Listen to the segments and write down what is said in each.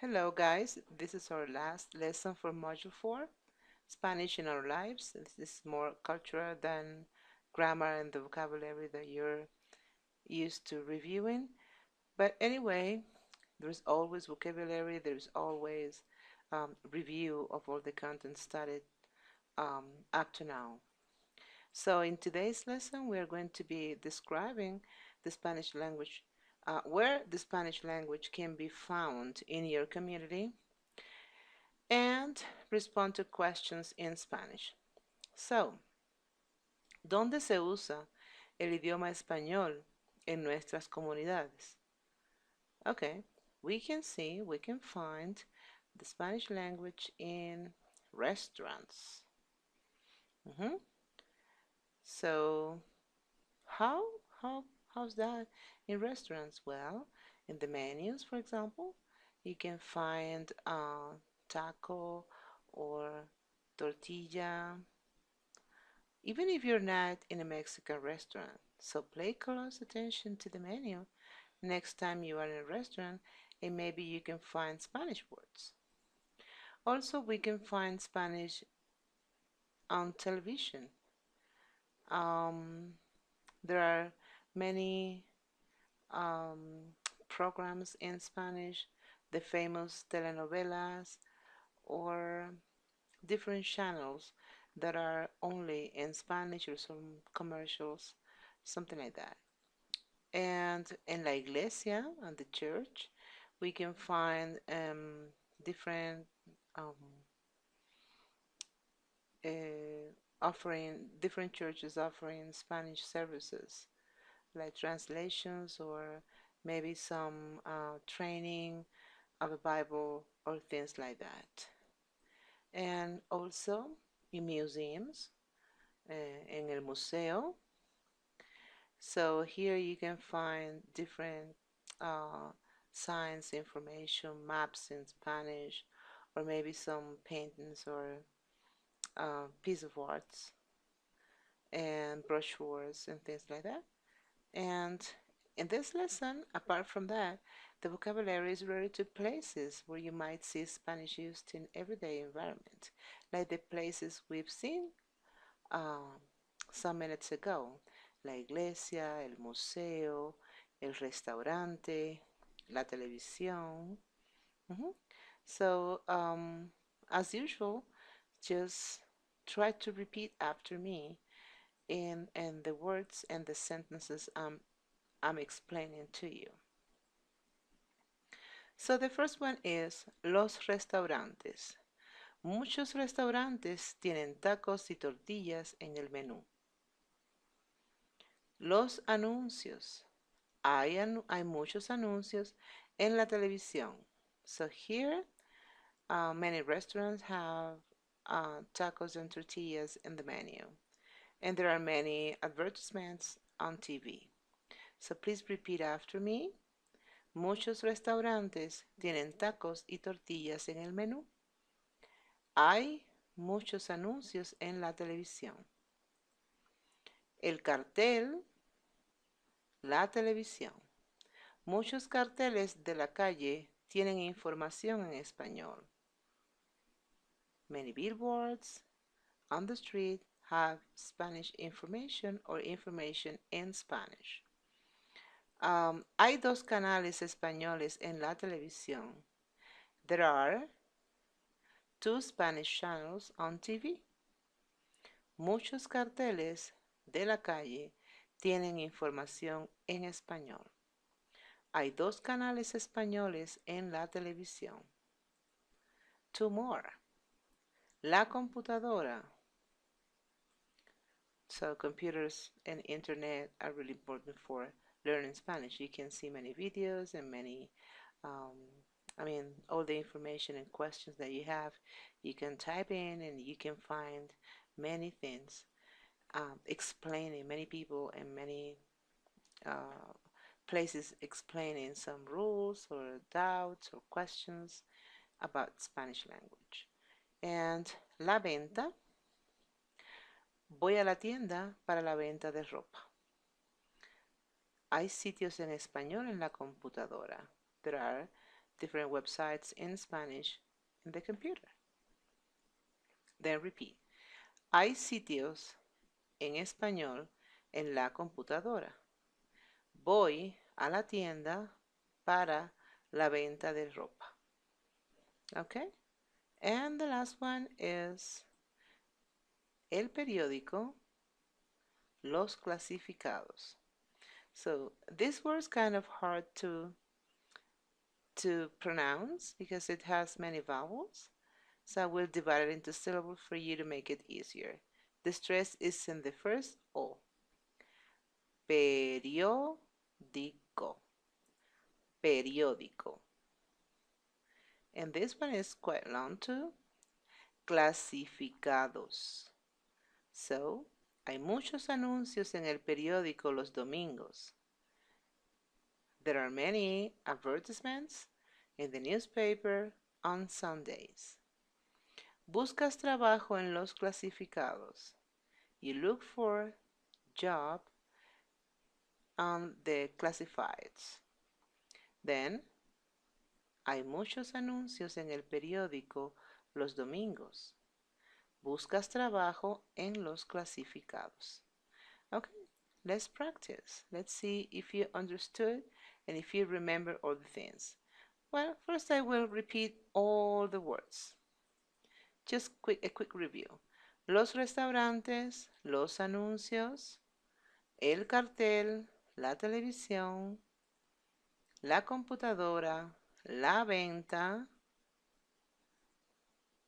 Hello guys, this is our last lesson for Module 4, Spanish in Our Lives. This is more cultural than grammar and the vocabulary that you're used to reviewing. But anyway, there's always vocabulary, there's always review of all the content studied up to now. So in today's lesson, we are going to be describing the Spanish language, where the Spanish language can be found in your community and respond to questions in Spanish. So, ¿dónde se usa el idioma español en nuestras comunidades? Okay, we can find the Spanish language in restaurants. Mhm. So, how how how's that in restaurants? Well, in the menus, for example, you can find taco or tortilla, even if you're not in a Mexican restaurant. So pay close attention to the menu next time you are in a restaurant, and maybe you can find Spanish words. Also, we can find Spanish on television. Um, there are many um, programs in Spanish, the famous telenovelas, or different channels that are only in Spanish, or some commercials, something like that. And in la iglesia, and the church, we can find different um, different churches offering Spanish services, like translations or maybe some training of a Bible or things like that. And also in museums, en el museo. So here you can find different uh, signs, information, maps in Spanish, or maybe some paintings or piece of arts and brochures and things like that. And in this lesson, apart from that, the vocabulary is related to places where you might see Spanish used in everyday environment, like the places we've seen uh, some minutes ago: la iglesia, el museo, el restaurante, la televisión. Mhm. So, as usual, just try to repeat after me in the words and the sentences I'm explaining to you. So the first one is los restaurantes. Muchos restaurantes tienen tacos y tortillas en el menú. Los anuncios. Hay muchos anuncios en la televisión. So here, many restaurants have tacos and tortillas in the menu. And there are many advertisements on TV. So please repeat after me. Muchos restaurantes tienen tacos y tortillas en el menú. Hay muchos anuncios en la televisión. El cartel, la televisión. Muchos carteles de la calle tienen información en español. Many billboards on the street have Spanish information or information in Spanish. Hay dos canales españoles en la televisión. There are two Spanish channels on TV. Muchos carteles de la calle tienen información en español. Hay dos canales españoles en la televisión. Two more. La computadora. So computers and internet are really important for learning Spanish. You can see many videos and many, um, all the information and questions that you have, you can type in and you can find many things explaining, many people and many uh, places explaining some rules or doubts or questions about Spanish language. And la venta. Voy a la tienda para la venta de ropa. Hay sitios en español en la computadora. There are different websites in Spanish in the computer. Then repeat. Hay sitios en español en la computadora. Voy a la tienda para la venta de ropa. Okay? And the last one is el periódico, los clasificados. So this word's kind of hard to pronounce because it has many vowels. So I will divide it into syllables for you to make it easier. The stress is in the first O. Periódico. Periódico. And this one is quite long too. Clasificados. So, hay muchos anuncios en el periódico los domingos. There are many advertisements in the newspaper on Sundays. Buscas trabajo en los clasificados. You look for job on the classifieds. Then, hay muchos anuncios en el periódico los domingos. Buscas trabajo en los clasificados. Okay, let's practice. Let's see if you understood and if you remember all the things. Well, first I will repeat all the words. Just a quick review. Los restaurantes, los anuncios, el cartel, la televisión, la computadora, la venta,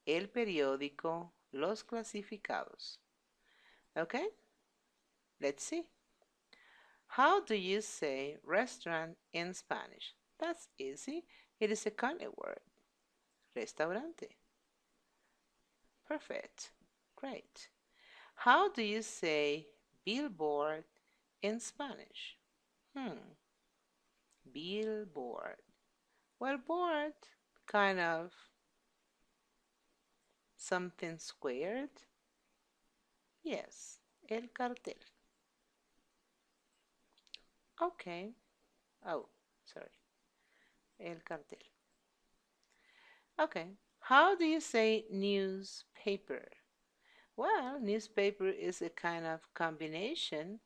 el periódico, los clasificados. Okay? Let's see. How do you say restaurant in Spanish? That's easy. It is a connect word. Restaurante. Perfect. Great. How do you say billboard in Spanish? Billboard. Well, board, kind of something squared. Yes, el cartel. Okay. Oh, sorry. El cartel. Okay. How do you say newspaper? Well, newspaper is a kind of combination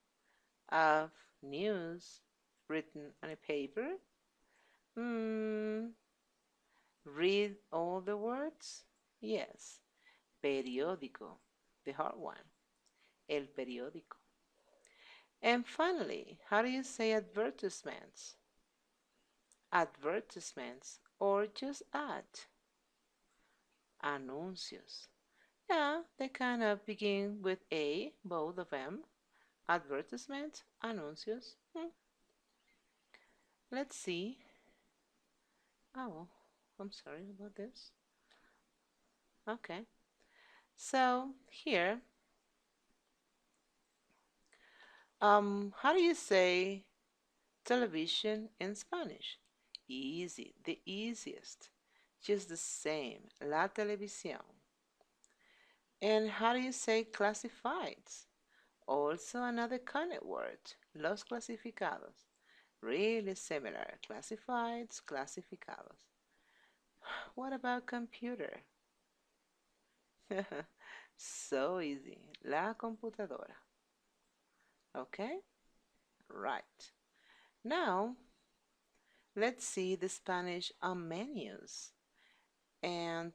of news written on a paper. Read all the words? Yes. Periódico, the hard one. El periódico. And finally, how do you say advertisements? Advertisements or just ad? Anuncios. Yeah, they kind of begin with A, both of them. Advertisement, anuncios. Let's see. Oh, I'm sorry about this. Okay. So here, how do you say television in Spanish? Easy, the easiest. Just the same, la televisión. And how do you say classifieds? Also another connect word, los clasificados. Really similar, classifieds, clasificados. What about computer? So easy, la computadora. Okay? Right. Now, let's see the Spanish on menus and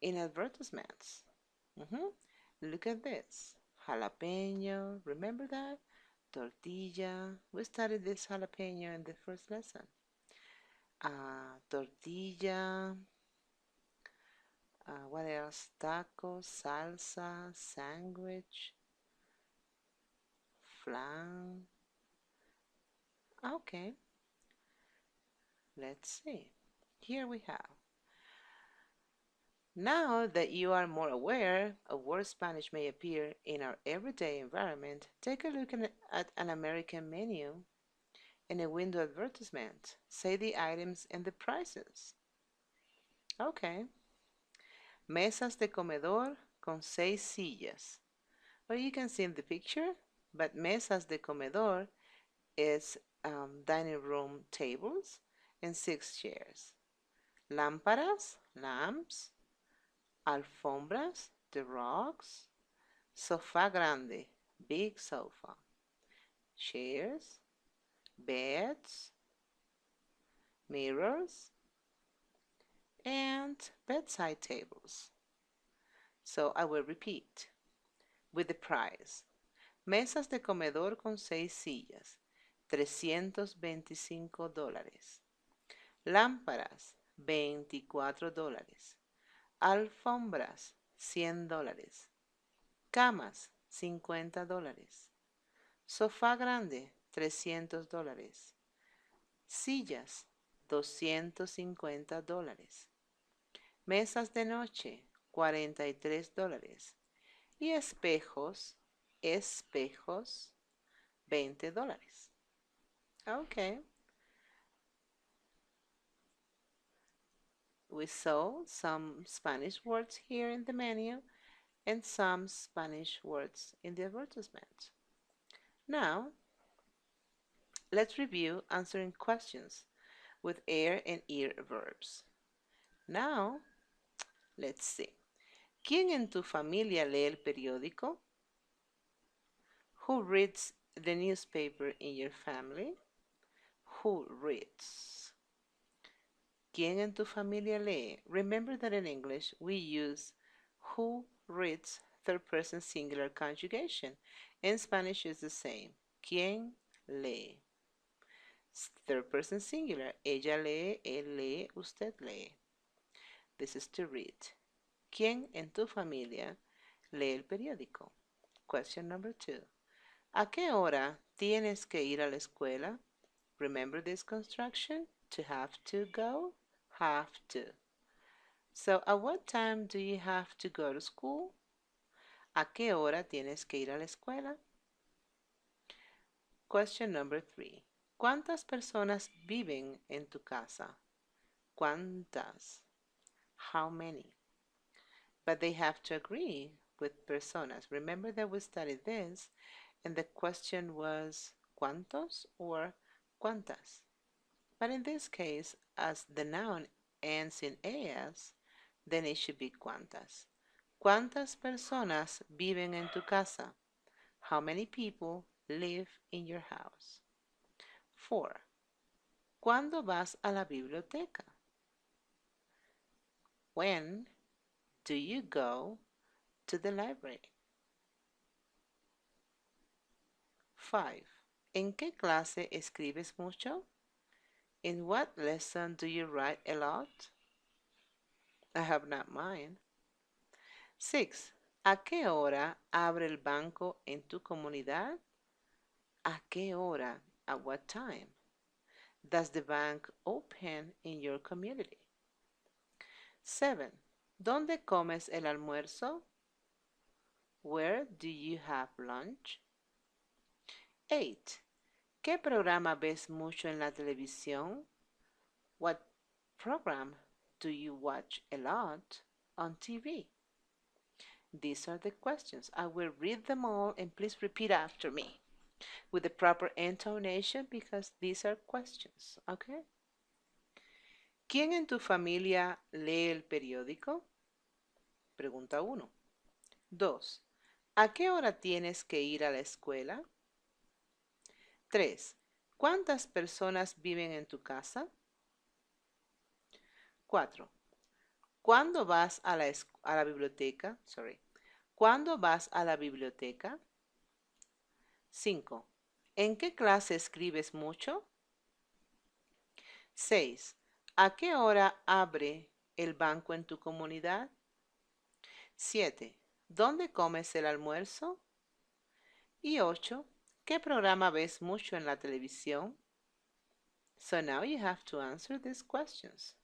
in advertisements. Look at this. Jalapeno, remember that? Tortilla. We studied this jalapeno in the first lesson. Tortilla. What else? Tacos, salsa, sandwich, flan. Okay. Let's see. Here we have. Now that you are more aware of where Spanish may appear in our everyday environment, take a look at an American menu and a window advertisement. Say the items and the prices. Okay. Mesas de comedor con 6 sillas. Well, you can see in the picture, but mesas de comedor is dining room tables and 6 chairs. Lámparas, lamps. Alfombras, the rugs. Sofá grande, big sofa. Chairs, beds, mirrors, and bedside tables. So I will repeat with the price. Mesas de comedor con 6 sillas, $325. Lámparas, $24. Alfombras, $100. Camas, $50. Sofá grande, $300. Sillas, $250. Mesas de noche, $43. Y espejos, $20. Okay. We saw some Spanish words here in the menu and some Spanish words in the advertisement. Now, let's review answering questions with air and ear verbs. Now, let's see. ¿Quién en tu familia lee el periódico? Who reads the newspaper in your family? Who reads? ¿Quién en tu familia lee? Remember that in English we use who reads third person singular conjugation. In Spanish it's the same. ¿Quién lee? Third person singular. Ella lee, él lee, usted lee. This is to read. ¿Quién en tu familia lee el periódico? Question number 2. ¿A qué hora tienes que ir a la escuela? Remember this construction? To have to go, have to. So, at what time do you have to go to school? ¿A qué hora tienes que ir a la escuela? Question number 3. ¿Cuántas personas viven en tu casa? ¿Cuántas? How many? But they have to agree with personas. Remember that we studied this and the question was ¿cuántos or cuántas? But in this case, as the noun ends in as, then it should be cuántas. ¿Cuántas personas viven en tu casa? How many people live in your house? 4. ¿Cuándo vas a la biblioteca? When do you go to the library? 5. ¿En qué clase escribes mucho? In what lesson do you write a lot? I have not mine. 6. ¿A qué hora abre el banco en tu comunidad? ¿A qué hora? At what time? Does the bank open in your community? 7. ¿Dónde comes el almuerzo? Where do you have lunch? 8. ¿Qué programa ves mucho en la televisión? What program do you watch a lot on TV? These are the questions. I will read them all and please repeat after me with the proper intonation because these are questions, okay? ¿Quién en tu familia lee el periódico? Pregunta 1. 2. ¿A qué hora tienes que ir a la escuela? 3. ¿Cuántas personas viven en tu casa? 4. ¿Cuándo vas a la biblioteca? ¿Cuándo vas a la biblioteca? 5. ¿En qué clase escribes mucho? 6. ¿A qué hora abre el banco en tu comunidad? 7. ¿Dónde comes el almuerzo? Y 8. ¿Qué programa ves mucho en la televisión? So now you have to answer these questions.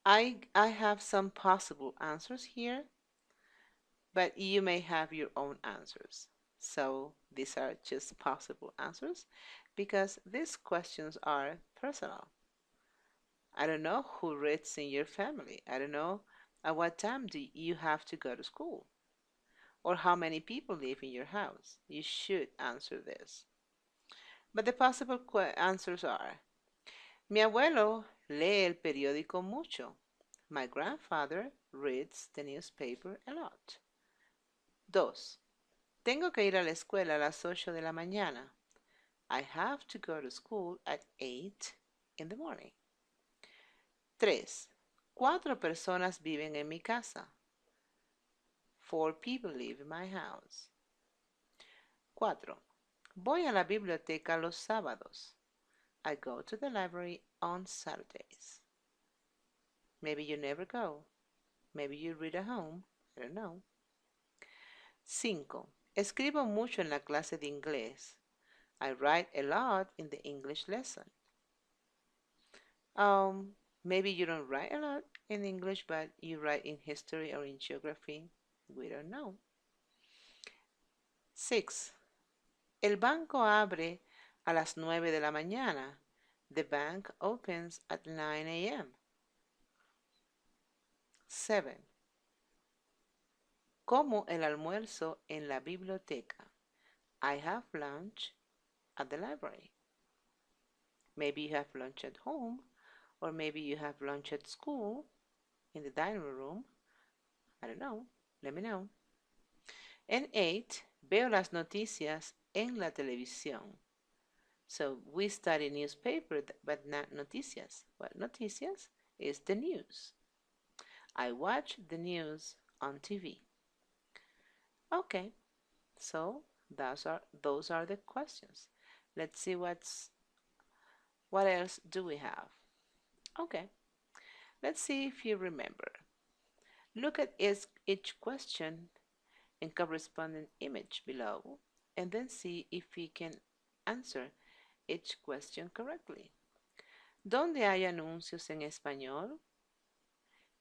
I have some possible answers here, but you may have your own answers. So these are just possible answers because these questions are personal. I don't know who reads in your family. I don't know at what time do you have to go to school or how many people live in your house. You should answer this. But the possible answers are Mi abuelo lee el periódico mucho. My grandfather reads the newspaper a lot. 2. Tengo que ir a la escuela a las 8 de la mañana. I have to go to school at 8 in the morning. 3. 4 personas viven en mi casa. 4 people live in my house. 4. Voy a la biblioteca los sábados. I go to the library on Saturdays. Maybe you never go. Maybe you read at home. I don't know. 5. Escribo mucho en la clase de inglés. I write a lot in the English lesson. Maybe you don't write a lot in English, but you write in history or in geography. We don't know. 6. El banco abre a las 9 de la mañana. The bank opens at 9 a.m. 7. Como el almuerzo en la biblioteca. I have lunch at the library. Maybe you have lunch at home, or maybe you have lunch at school in the dining room. I don't know. Let me know. And 8. Veo las noticias en la televisión. So we study newspaper, but not noticias. What noticias is the news. I watch the news on TV. Okay, so those are the questions. Let's see what else do we have. Okay, let's see if you remember. Look at each question and corresponding image below, and then see if you can answer each question correctly. ¿Dónde hay anuncios en español?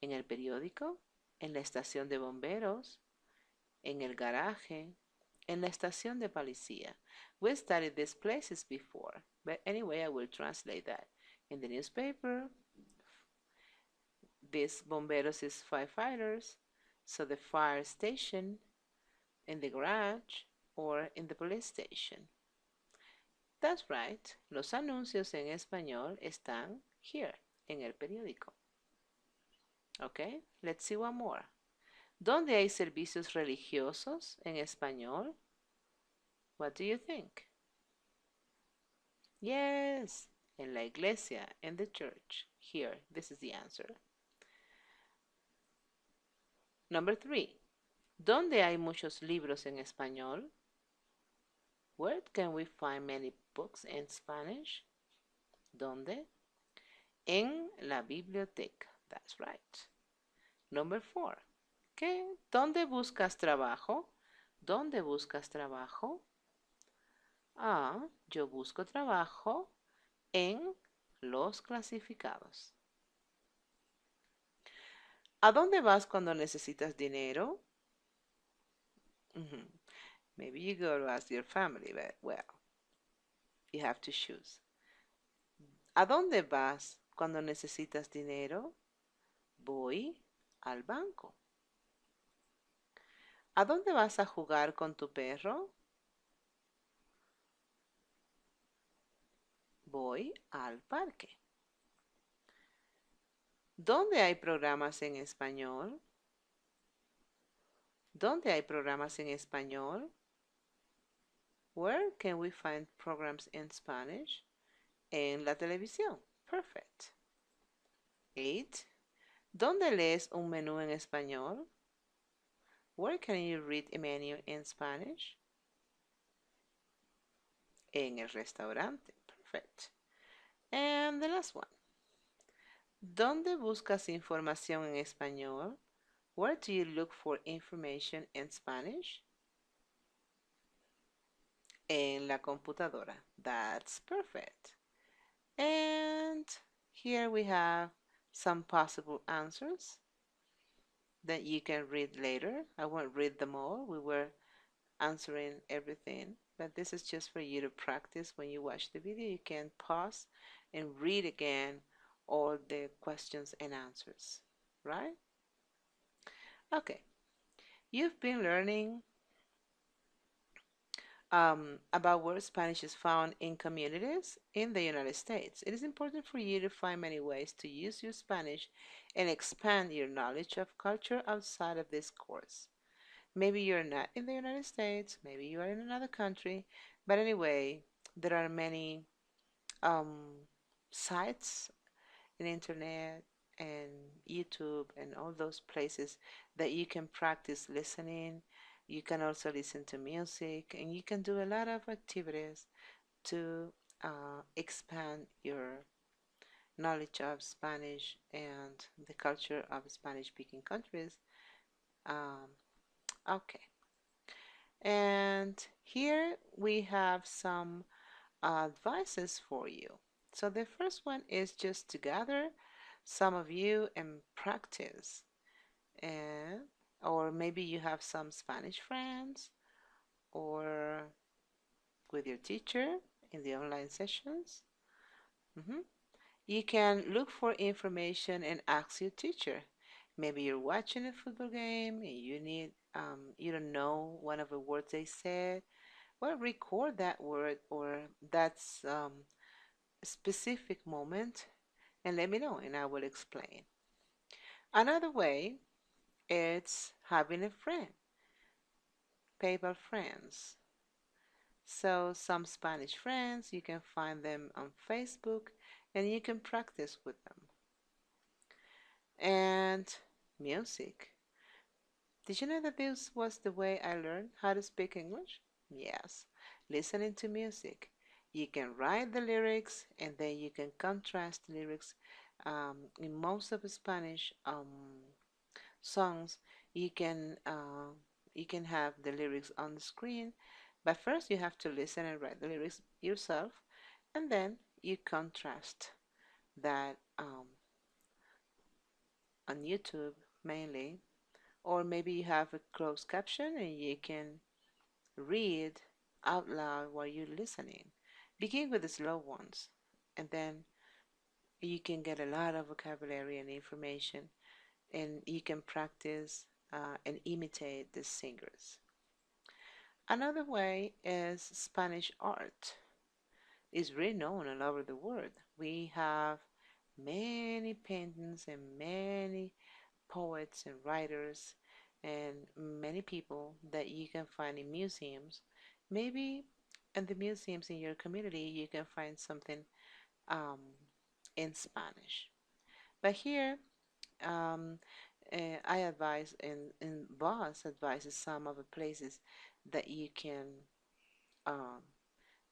En el periódico, en la estación de bomberos, en el garaje, en la estación de policía. We studied these places before, but anyway, I will translate that. In the newspaper, this bomberos is firefighters, so the fire station, in the garage, or in the police station. That's right. Los anuncios en español están here, en el periódico. Okay, let's see one more. ¿Dónde hay servicios religiosos en español? What do you think? Yes, en la iglesia, in the church. Here, this is the answer. Number 3. ¿Dónde hay muchos libros en español? Where can we find many books in Spanish? ¿Dónde? En la biblioteca. That's right. Number 4. ¿Qué? ¿Dónde buscas trabajo? ¿Dónde buscas trabajo? Ah, yo busco trabajo en los clasificados. ¿A dónde vas cuando necesitas dinero? Maybe you go to ask your family, but well, you have to choose. ¿A dónde vas cuando necesitas dinero? Voy al banco. ¿A dónde vas a jugar con tu perro? Voy al parque. ¿Dónde hay programas en español? ¿Dónde hay programas en español? Where can we find programs in Spanish? En la televisión. Perfect. 8. ¿Dónde lees un menú en español? Where can you read a menu in Spanish? En el restaurante. Perfect. And the last one. ¿Dónde buscas información en español? Where do you look for information in Spanish? En la computadora. That's perfect. And here we have some possible answers that you can read later. I won't read them all. We were answering everything, but this is just for you to practice. When you watch the video, you can pause and read again all the questions and answers, right? Okay, you've been learning about where Spanish is found in communities in the United States. It is important for you to find many ways to use your Spanish and expand your knowledge of culture outside of this course. Maybe you're not in the United States, maybe you are in another country, but anyway, there are many um, sites in internet and YouTube and all those places that you can practice listening. You can also listen to music and you can do a lot of activities to expand your knowledge of Spanish and the culture of Spanish speaking countries. Um, okay, and here we have some advices for you. So the first one is just to gather some of you and practice. And or maybe you have some Spanish friends or with your teacher in the online sessions. Mhm. You can look for information and ask your teacher. Maybe you're watching a football game and you don't know one of the words they said. Well, record that word or that's specific moment and let me know and I will explain. Another way is having a friend, PayPal friends. So some Spanish friends, you can find them on Facebook and you can practice with them. And music. Did you know that this was the way I learned how to speak English? Yes, listening to music. You can write the lyrics and then you can contrast the lyrics. In most of the Spanish songs, you can uh, you can have the lyrics on the screen, but first you have to listen and write the lyrics yourself, and then you contrast that on YouTube mainly, or maybe you have a closed caption and you can read out loud while you're listening. Begin with the slow ones, and then you can get a lot of vocabulary and information, and you can practice and imitate the singers. Another way is Spanish art. It's really known all over the world. We have many paintings and many poets and writers and many people that you can find in museums. Maybe in the museums in your community you can find something um, in Spanish. But here um, I advise and Boss advises some of the places that you can um,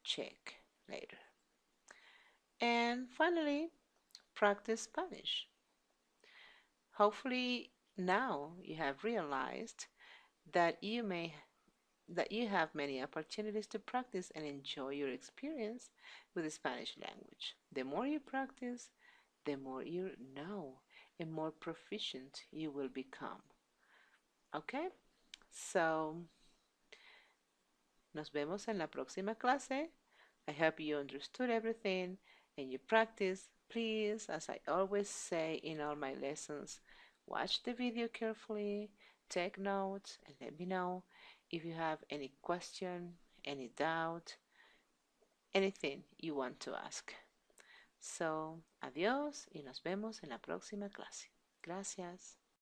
check later. And finally, practice Spanish. Hopefully now you have realized that you have many opportunities to practice and enjoy your experience with the Spanish language. The more you practice, the more you know and more proficient you will become. Okay? So, nos vemos en la próxima clase. I hope you understood everything and you practice. Please, as I always say in all my lessons, watch the video carefully, take notes, and let me know if you have any question, any doubt, anything you want to ask. So, adiós y nos vemos en la próxima clase. Gracias.